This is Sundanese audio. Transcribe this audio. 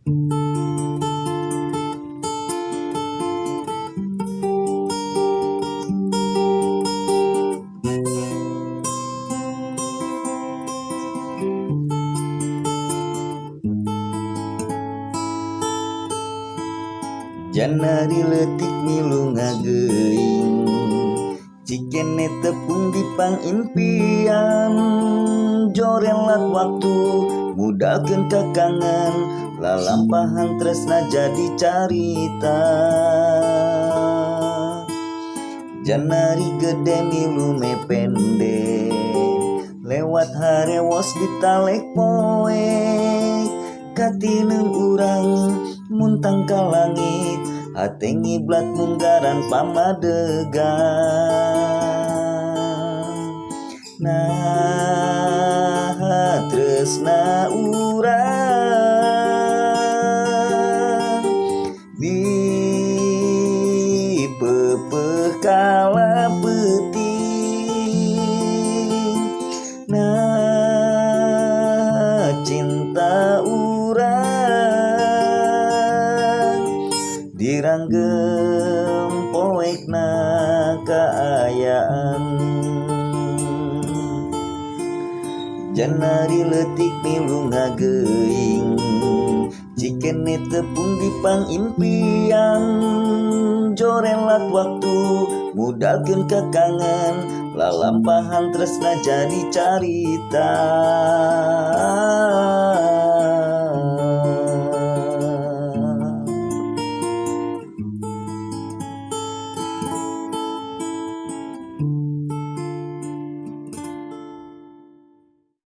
Janari letik milu ngageuing cikene tepung dipang impian jorelat waktu mudakeun kakangan lalampahan tresna jadi carita. Janari gede milu me pende lewat harewos ditalek poek katineng urang muntang ka langit hate ngiblat munggaran pamadegan. Nah tresna urang dipepeh kala peuting. Nah cinta urang diranggem poekna kaayaan. Janari letik milu ngageuing cikene tepung dipang impian jorelat waktu mudakeun kakangan lalampahan tresna jadi carita.